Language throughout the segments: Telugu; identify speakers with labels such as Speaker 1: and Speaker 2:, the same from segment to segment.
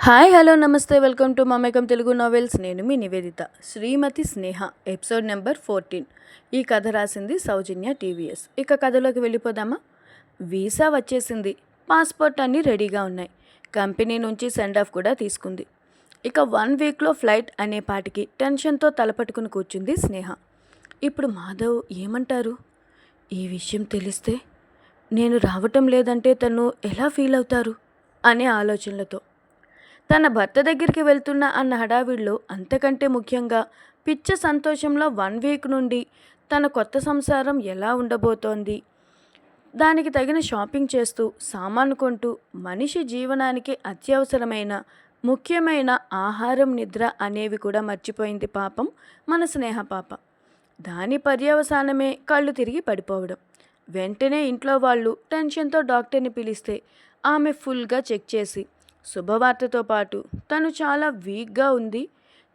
Speaker 1: హాయ్ హలో నమస్తే వెల్కమ్ టు మమేకం తెలుగు నావెల్స్. నేను మీ నివేదిత. శ్రీమతి స్నేహ ఎపిసోడ్ నెంబర్ 14. ఈ కథ రాసింది సౌజన్య టీవీఎస్. ఇక కథలోకి వెళ్ళిపోదామా? వీసా వచ్చేసింది, పాస్పోర్ట్ అన్నీ రెడీగా ఉన్నాయి. కంపెనీ నుంచి సెండ్ ఆఫ్ కూడా తీసుకుంది. ఇక 1 వీక్లో ఫ్లైట్ అనే పాటికి టెన్షన్తో తలపట్టుకుని కూర్చుంది స్నేహ. ఇప్పుడు మాధవ్ ఏమంటారు? ఈ విషయం తెలిస్తే నేను రావటం లేదంటే తను ఎలా ఫీల్ అవుతారు అనే ఆలోచనలతో తన భర్త దగ్గరికి వెళ్తున్నా అన్న హడావిడిలో, అంతకంటే ముఖ్యంగా పిచ్చ సంతోషంలో 1 వీక్ నుండి తన కొత్త సంసారం ఎలా ఉండబోతోంది, దానికి తగిన షాపింగ్ చేస్తూ సామాను కొంటూ మనిషి జీవనానికి అత్యవసరమైన ముఖ్యమైన ఆహారం నిద్ర అనేవి కూడా మర్చిపోయింది పాపం మన స్నేహ పాప. దాని పర్యవసానమే కళ్ళు తిరిగి పడిపోవడం. వెంటనే ఇంట్లో వాళ్ళు టెన్షన్తో డాక్టర్ని పిలిస్తే ఆమె ఫుల్గా చెక్ చేసి శుభవార్తతో పాటు తను చాలా వీక్గా ఉంది,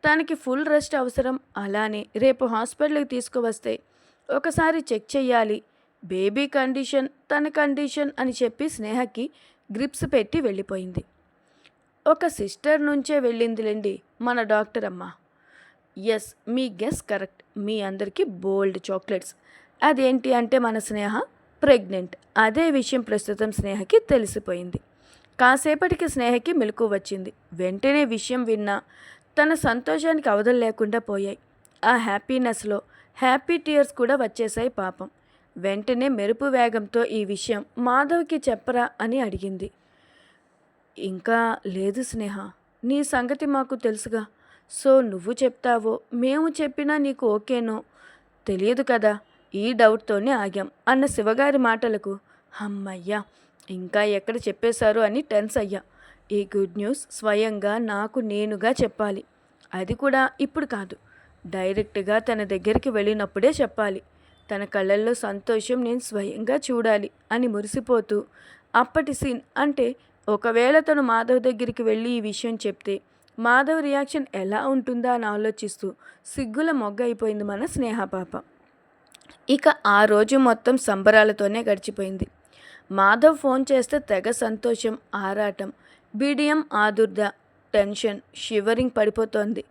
Speaker 1: తనకి ఫుల్ రెస్ట్ అవసరం, అలానే రేపు హాస్పిటల్కి తీసుకువస్తే ఒకసారి చెక్ చెయ్యాలి, బేబీ కండిషన్ తన కండిషన్ అని చెప్పి స్నేహకి గ్రిప్స్ పెట్టి వెళ్ళిపోయింది. ఒక సిస్టర్ నుంచే వెళ్ళిందిలేండి మన డాక్టర్ అమ్మ. ఎస్, మీ గెస్ కరెక్ట్. మీ అందరికీ బోల్డ్ చాక్లెట్స్. అదేంటి అంటే మన స్నేహ ప్రెగ్నెంట్. అదే విషయం ప్రస్తుతం స్నేహకి తెలిసిపోయింది. కాసేపటికి స్నేహకి మెలకు వచ్చింది. వెంటనే విషయం విన్నా తన సంతోషానికి అవధులు లేకుండా పోయాయి. ఆ హ్యాపీనెస్లో హ్యాపీ టీయర్స్ కూడా వచ్చేసాయి పాపం. వెంటనే మెరుపు వేగంతో ఈ విషయం మాధవ్కి చెప్పరా అని అడిగింది. ఇంకా లేదు స్నేహ, నీ సంగతి మాకు తెలుసుగా, సో నువ్వు చెప్తావో మేము చెప్పినా నీకు ఓకేనో తెలియదు కదా, ఈ డౌట్తోనే ఆగాం అన్న శివగారి మాటలకు అమ్మయ్యా ఇంకా ఎక్కడ చెప్పేశారు అని టెన్స్ అయ్యా. ఈ గుడ్ న్యూస్ స్వయంగా నాకు నేనుగా చెప్పాలి, అది కూడా ఇప్పుడు కాదు, డైరెక్ట్గా తన దగ్గరికి వెళ్ళినప్పుడే చెప్పాలి. తన కళ్ళల్లో సంతోషం నేను స్వయంగా చూడాలి అని మురిసిపోతూ అప్పటి సీన్ అంటే ఒకవేళ తను మాధవ్ దగ్గరికి వెళ్ళి ఈ విషయం చెప్తే మాధవ్ రియాక్షన్ ఎలా ఉంటుందా అని ఆలోచిస్తూ సిగ్గుల మొగ్గ అయిపోయింది మన స్నేహ పాప. ఇక ఆ రోజు మొత్తం సంబరాలతోనే గడిచిపోయింది. మాధవ్ ఫోన్ చేస్తే తెగ సంతోషం, ఆరాటం, బిడియం, ఆదుర్ద, టెన్షన్, షివరింగ్ పడిపోతోంది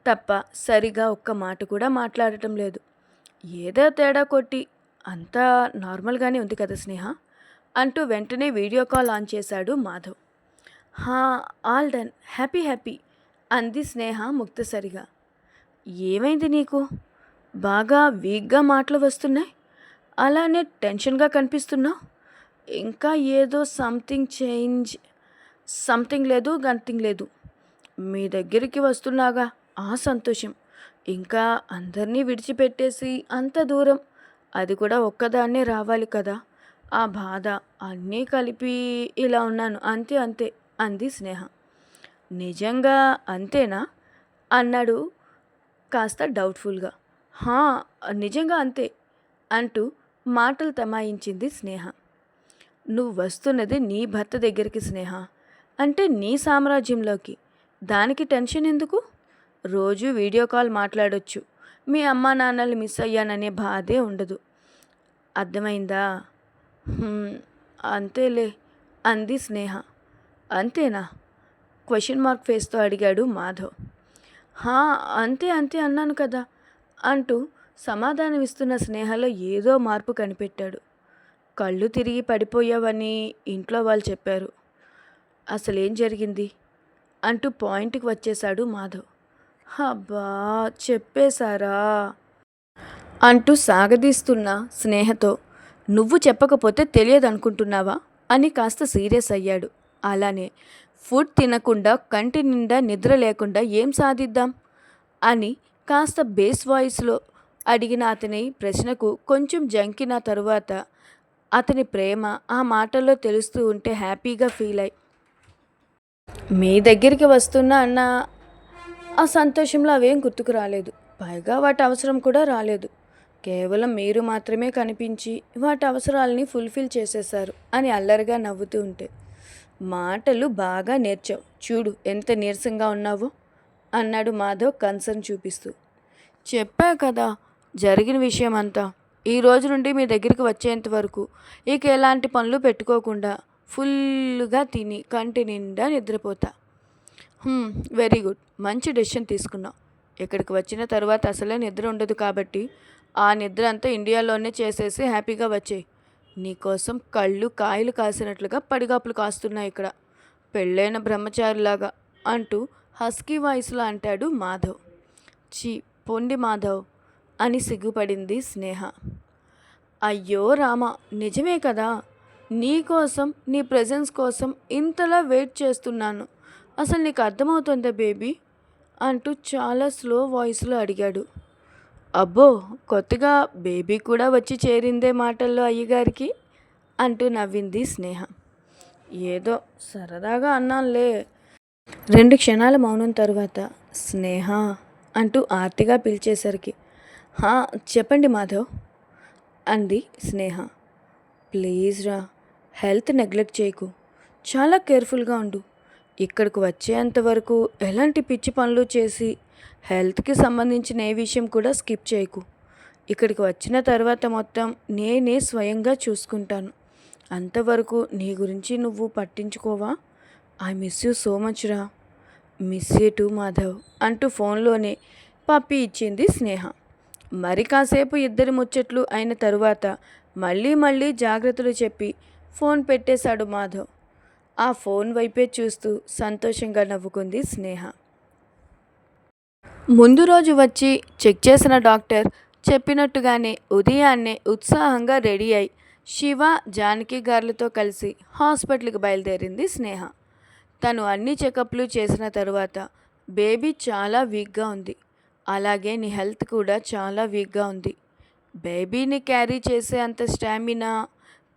Speaker 1: తప్ప సరిగా ఒక్క మాట కూడా మాట్లాడటం లేదు. ఏదో తేడా కొట్టి అంతా నార్మల్గానే ఉంది కదా స్నేహ అంటూ వెంటనే వీడియో కాల్ ఆన్ చేశాడు మాధవ్. హా, ఆల్ డన్, హ్యాపీ హ్యాపీ అంది స్నేహ ముక్తసరిగా. ఏమైంది నీకు? బాగా వీక్గా మాటలు వస్తున్నాయి, అలానే టెన్షన్గా కనిపిస్తున్నావు. ఇంకా ఏదో సంథింగ్ లేదు గంతింగ్ లేదు. మీ దగ్గరికి వస్తున్నాగా ఆ సంతోషం, ఇంకా అందరినీ విడిచిపెట్టేసి అంత దూరం, అది కూడా ఒక్కదాన్నే రావాలి కదా, ఆ బాధ అన్నీ కలిపి ఇలా ఉన్నాను, అంతే అంతే అంది స్నేహ. నిజంగా అంతేనా అన్నాడు కాస్త డౌట్ఫుల్గా. హా, నిజంగా అంతే అంటూ మాటలు తమాయించింది స్నేహ. నువ్వు వస్తున్నది నీ భర్త దగ్గరికి స్నేహ, అంటే నీ సామ్రాజ్యంలోకి. దానికి టెన్షన్ ఎందుకు? రోజు వీడియో కాల్ మాట్లాడొచ్చు, మీ అమ్మా నాన్నల్ని మిస్ అయ్యాననే బాధే ఉండదు. అర్థమైందా? అంతేలే అంది స్నేహ. అంతేనా? క్వశ్చన్ మార్క్ ఫేస్తో అడిగాడు మాధవ్. హా, అంతే అంతే అన్నాను కదా అంటూ సమాధానమిస్తున్న స్నేహలో ఏదో మార్పు కనిపెట్టాడు. కళ్ళు తిరిగి పడిపోయావని ఇంట్లో వాళ్ళు చెప్పారు, అసలేం జరిగింది అంటూ పాయింట్కి వచ్చేశాడు మాధవ్. అబ్బా, చెప్పేశారా అంటూ సాగదీస్తున్న స్నేహతో నువ్వు చెప్పకపోతే తెలియదు అనుకుంటున్నావా అని కాస్త సీరియస్ అయ్యాడు. అలానే ఫుడ్ తినకుండా కంటి నిండా నిద్ర లేకుండా ఏం సాధిద్దాం అని కాస్త బేస్ వాయిస్లో అడిగిన అతని ప్రశ్నకు కొంచెం జంకిన తరువాత అతని ప్రేమ ఆ మాటల్లో తెలుస్తూ ఉంటే హ్యాపీగా ఫీల్ అయ్యి మీ దగ్గరికి వస్తున్నా అన్న ఆ సంతోషంలో అవేం గుర్తుకు రాలేదు, పైగా వాటి అవసరం కూడా రాలేదు. కేవలం మీరు మాత్రమే కనిపించి వాటి అవసరాలని ఫుల్ఫిల్ చేసేశారు అని అల్లరిగా నవ్వుతూ ఉంటే, మాటలు బాగా నేర్చావు చూడు, ఎంత నీరసంగా ఉన్నావో అన్నాడు మాధవ్ కన్సర్న్ చూపిస్తూ. చెప్పా కదా జరిగిన విషయం అంతా. ఈ రోజు నుండి మీ దగ్గరికి వచ్చేంత వరకు ఇక ఎలాంటి పనులు పెట్టుకోకుండా ఫుల్గా తిని కంటి నిండా నిద్రపోతా. హ్మ్. Very good. మంచి డెసిషన్ తీసుకున్నావు. ఇక్కడికి వచ్చిన తర్వాత అసలే నిద్ర ఉండదు కాబట్టి, ఆ నిద్ర అంతా ఇండియాలోనే చేసేసి హ్యాపీగా వచ్చేయి. నీకోసం కళ్ళు కాయలు కాసినట్లుగా పడిగాపులు కాస్తున్నాయి ఇక్కడ. పెళ్ళైన బ్రహ్మచారిలాగా అంటూ హస్కీ వాయిస్‌లో అంటాడు మాధవ్. ఛీ! పొండి మాధవ్ అని సిగ్గుపడింది స్నేహ. అయ్యో రామా! నిజమే కదా! నీ కోసం, నీ ప్రెజెన్స్ కోసం ఇంతలా వెయిట్ చేస్తున్నాను. అసలు నీకు అర్థమవుతుందా బేబీ? అంటూ చాలా స్లో వాయిస్‌లో అడిగాడు. అబ్బో! కొత్తగా బేబీ కూడా వచ్చి చేరిందే మాటల్లో అయ్యగారికి అంటూ నవ్వింది స్నేహ. ఏదో సరదాగా అన్నానులే. 2 క్షణాల మౌనం తరువాత స్నేహ అంటూ ఆర్తిగా పిలిచేసరికి హా చెప్పండి మాధవ్ అంది స్నేహ. ప్లీజ్ రా, హెల్త్ నెగ్లెక్ట్ చేయకు. చాలా కేర్ఫుల్గా ఉండు. ఇక్కడికి వచ్చేంత వరకు ఎలాంటి పిచ్చి పనులు చేసి హెల్త్కి సంబంధించిన ఏ విషయం కూడా స్కిప్ చేయకు. ఇక్కడికి వచ్చిన తర్వాత మొత్తం నేనే స్వయంగా చూసుకుంటాను. అంతవరకు నీ గురించి నువ్వు పట్టించుకోవా? I miss you so much రా. మిస్ యూ టూ మాధవ్ అంటూ ఫోన్లోనే పప్పి ఇచ్చింది స్నేహ. మరి కాసేపు ఇద్దరి ముచ్చట్లు అయిన తరువాత మళ్ళీ మళ్ళీ జాగ్రత్తలు చెప్పి ఫోన్ పెట్టేశాడు మాధవ్. ఆ ఫోన్ వైపే చూస్తూ సంతోషంగా నవ్వుకుంది స్నేహ. ముందు రోజు వచ్చి చెక్ చేసిన డాక్టర్ చెప్పినట్టుగానే ఉదయాన్నే ఉత్సాహంగా రెడీ అయి శివ, జానకి గారులతో కలిసి హాస్పిటల్కి బయలుదేరింది స్నేహ. తను అన్ని చెకప్లు చేసిన తరువాత బేబీ చాలా వీక్గా ఉంది. అలాగే నీ హెల్త్ కూడా చాలా వీక్గా ఉంది. బేబీని క్యారీ చేసే అంత స్టామినా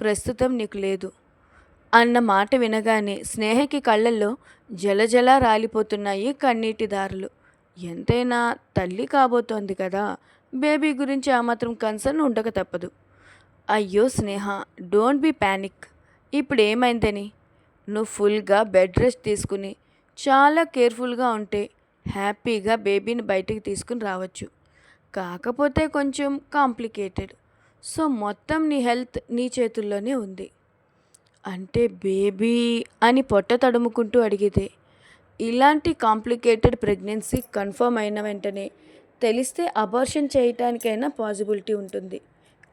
Speaker 1: ప్రస్తుతం నీకు లేదు అన్న మాట వినగానే స్నేహకి కళ్ళల్లో జలజల రాలిపోతున్నాయి కన్నీటి దారులు. ఎంతైనా తల్లి కాబోతోంది కదా, బేబీ గురించి ఆ మాత్రం కన్సర్న్ ఉండక తప్పదు. అయ్యో స్నేహ, డోంట్ బీ ప్యానిక్. ఇప్పుడు ఏమైందని? నువ్వు ఫుల్గా బెడ్ రెస్ట్ తీసుకుని చాలా కేర్ఫుల్గా ఉంటే హ్యాపీగా బేబీని బయటికి తీసుకుని రావచ్చు. కాకపోతే కొంచెం కాంప్లికేటెడ్. సో మొత్తం నీ హెల్త్ నీ చేతుల్లోనే ఉంది. అంటే బేబీ అని పొట్ట తడుముకుంటూ అడిగితే, ఇలాంటి కాంప్లికేటెడ్ ప్రెగ్నెన్సీ కన్ఫర్మ్ అయిన వెంటనే తెలిస్తే అబార్షన్ చేయటానికైనా పాసిబిలిటీ ఉంటుంది.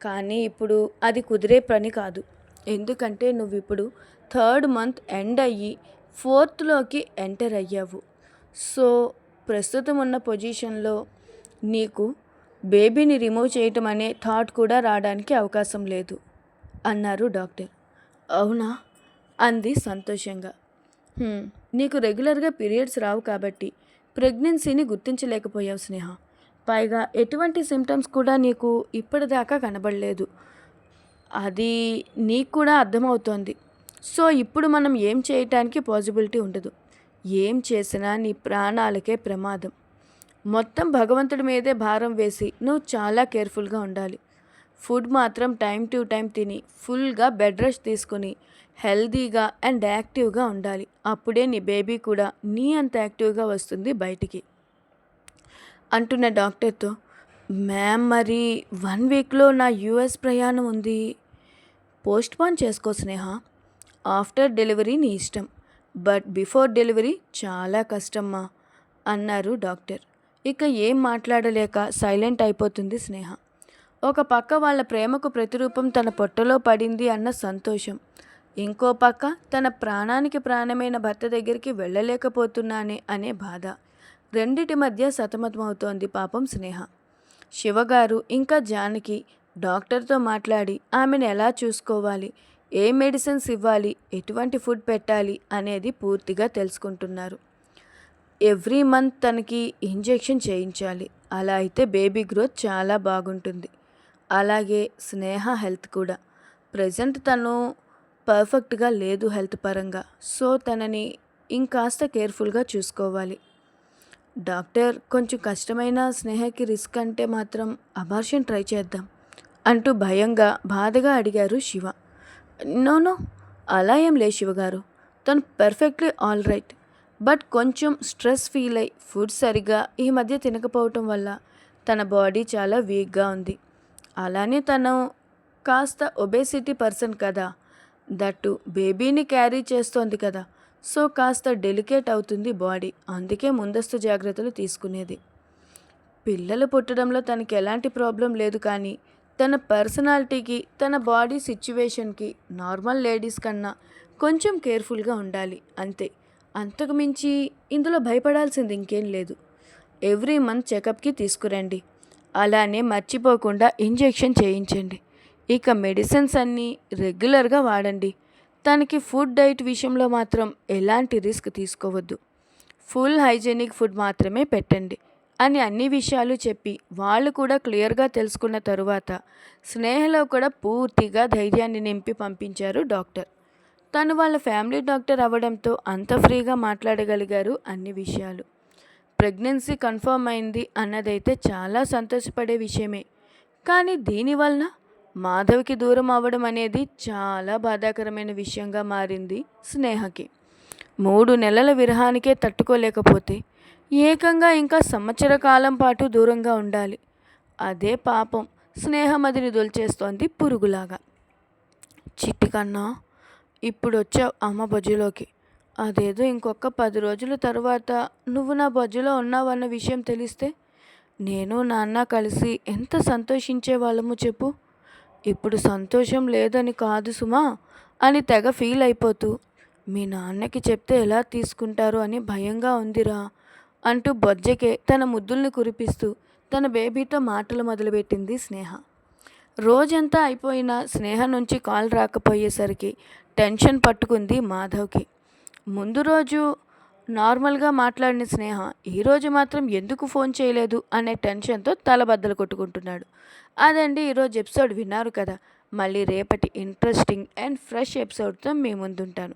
Speaker 1: కానీ ఇప్పుడు అది కుదిరే పని కాదు. ఎందుకంటే నువ్వు ఇప్పుడు 3rd మంత్ ఎండ్ అయ్యి 4thలోకి ఎంటర్ అయ్యావు. సో ప్రస్తుతం ఉన్న పొజిషన్లో నీకు బేబీని రిమూవ్ చేయటం అనే థాట్ కూడా రావడానికి అవకాశం లేదు అన్నారు డాక్టర్. అవునా? అంది సంతోషంగా. నీకు రెగ్యులర్గా పీరియడ్స్ రావు కాబట్టి ప్రెగ్నెన్సీని గుర్తించలేకపోయావు స్నేహ. పైగా ఎటువంటి సిమ్టమ్స్ కూడా నీకు ఇప్పటిదాకా కనబడలేదు. అది నీకు కూడా అర్థమవుతోంది. సో ఇప్పుడు మనం ఏం చేయటానికి పాసిబిలిటీ ఉండదు. ఏం చేసినా నీ ప్రాణాలకే ప్రమాదం. మొత్తం భగవంతుడి మీదే భారం వేసి నువ్వు చాలా కేర్ఫుల్గా ఉండాలి. ఫుడ్ మాత్రం టైం టు టైం తిని ఫుల్గా బెడ్ రెస్ట్ తీసుకుని హెల్దీగా అండ్ యాక్టివ్గా ఉండాలి. అప్పుడే నీ బేబీ కూడా నీ అంత యాక్టివ్గా వస్తుంది బయటికి అంటున్న డాక్టర్తో, మ్యామ్ మరి 1 వీక్లో నా యూఎస్ ప్రయాణం ఉంది. పోస్ట్పోన్ చేసుకో స్నేహ. ఆఫ్టర్ డెలివరీ నీ ఇష్టం, బట్ బిఫోర్ డెలివరీ చాలా కష్టమ్మా అన్నారు డాక్టర్. ఇక ఏం మాట్లాడలేక సైలెంట్ అయిపోతుంది స్నేహ. ఒక పక్క వాళ్ళ ప్రేమకు ప్రతిరూపం తన పొట్టలో పడింది అన్న సంతోషం, ఇంకో పక్క తన ప్రాణానికి ప్రాణమైన భర్త దగ్గరికి వెళ్ళలేకపోతున్నానే అనే బాధ. రెండిటి మధ్య సతమతమవుతోంది పాపం స్నేహ. శివగారు ఇంకా జానకి డాక్టర్తో మాట్లాడి ఆమెను ఎలా చూసుకోవాలి, ఏ మెడిసిన్స్ ఇవ్వాలి, ఎటువంటి ఫుడ్ పెట్టాలి అనేది పూర్తిగా తెలుసుకుంటున్నారు. ఎవ్రీ మంత్ తనకి ఇంజెక్షన్ చేయించాలి. అలా అయితే బేబీ గ్రోత్ చాలా బాగుంటుంది. అలాగే స్నేహ హెల్త్ కూడా. ప్రజెంట్ తను పర్ఫెక్ట్గా లేదు హెల్త్ పరంగా. సో తనని ఇంకాస్త కేర్ఫుల్గా చూసుకోవాలి. డాక్టర్, కొంచెం కష్టమైన స్నేహకి రిస్క్ అంటే మాత్రం అబార్షన్ ట్రై చేద్దాం అంటూ భయంగా బాధగా అడిగారు శివ. నో, అలా ఏం లేదు శివగారు. తను పర్ఫెక్ట్లీ ఆల్ రైట్. బట్ కొంచెం స్ట్రెస్ ఫీల్ అయ్యి ఫుడ్ సరిగ్గా ఈ మధ్య తినకపోవటం వల్ల తన బాడీ చాలా వీక్గా ఉంది. అలానే తను కాస్త ఒబేసిటీ పర్సన్ కదా, దట్టు బేబీని క్యారీ చేస్తోంది కదా. సో కాస్త డెలికేట్ అవుతుంది బాడీ. అందుకే ముందస్తు జాగ్రత్తలు తీసుకునేది. పిల్లలు పుట్టడంలో తనకి ఎలాంటి ప్రాబ్లం లేదు, కానీ తన పర్సనాలిటీకి, తన బాడీ సిచ్యువేషన్కి నార్మల్ లేడీస్ కన్నా కొంచెం కేర్ఫుల్గా ఉండాలి అంతే. అంతకు మించి ఇందులో భయపడాల్సింది ఇంకేం లేదు. ఎవ్రీ మంత్ చెకప్కి తీసుకురండి. అలానే మర్చిపోకుండా ఇంజెక్షన్ చేయించండి. ఇక మెడిసిన్స్ అన్నీ రెగ్యులర్గా వాడండి. తనకి ఫుడ్ డైట్ విషయంలో మాత్రం ఎలాంటి రిస్క్ తీసుకోవద్దు. ఫుల్ హైజీనిక్ ఫుడ్ మాత్రమే పెట్టండి అని అన్ని విషయాలు చెప్పి వాళ్ళు కూడా క్లియర్గా తెలుసుకున్న తరువాత స్నేహలో కూడా పూర్తిగా ధైర్యాన్ని నింపి పంపించారు డాక్టర్. తను వాళ్ళ ఫ్యామిలీ డాక్టర్ అవ్వడంతో అంత ఫ్రీగా మాట్లాడగలిగారు అన్ని విషయాలు. ప్రెగ్నెన్సీ కన్ఫర్మ్ అయింది అన్నదైతే చాలా సంతోషపడే విషయమే. కానీ దీనివలన మాధవ్కి దూరం అవ్వడం అనేది చాలా బాధాకరమైన విషయంగా మారింది స్నేహకి. 3 నెలల విరహానికే తట్టుకోలేకపోతే ఏకంగా ఇంకా సంవత్సర కాలం పాటు దూరంగా ఉండాలి. అదే పాపం స్నేహమదిని దొల్చేస్తోంది పురుగులాగా. చిట్టి కన్నా, ఇప్పుడు వచ్చావు అమ్మ బొజ్జులోకి. అదేదో ఇంకొక 10 రోజుల తర్వాత నువ్వు నా బొజ్జులో ఉన్నావన్న విషయం తెలిస్తే నేను నాన్న కలిసి ఎంత సంతోషించేవాళ్ళము చెప్పు. ఇప్పుడు సంతోషం లేదని కాదు సుమా అని తెగ ఫీల్ అయిపోతూ, మీ నాన్నకి చెప్తే ఎలా తీసుకుంటారు అని భయంగా ఉందిరా అంటూ బొజ్జకే తన ముద్దుల్ని కురిపిస్తూ తన బేబీతో మాటలు మొదలుపెట్టింది స్నేహ. రోజంతా అయిపోయినా స్నేహ నుంచి కాల్ రాకపోయేసరికి టెన్షన్ పట్టుకుంది మాధవ్కి. ముందు రోజు నార్మల్గా మాట్లాడిన స్నేహ ఈరోజు మాత్రం ఎందుకు ఫోన్ చేయలేదు అనే టెన్షన్తో తలబద్దలు కొట్టుకుంటున్నాడు. అదండి ఈరోజు ఎపిసోడ్. విన్నారు కదా. మళ్ళీ రేపటి ఇంట్రెస్టింగ్ అండ్ ఫ్రెష్ ఎపిసోడ్తో మీ ముందుంటాను.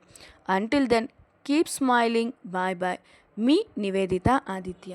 Speaker 1: Until then keep smiling. Bye bye. మీ నివేదిత ఆదిత్య.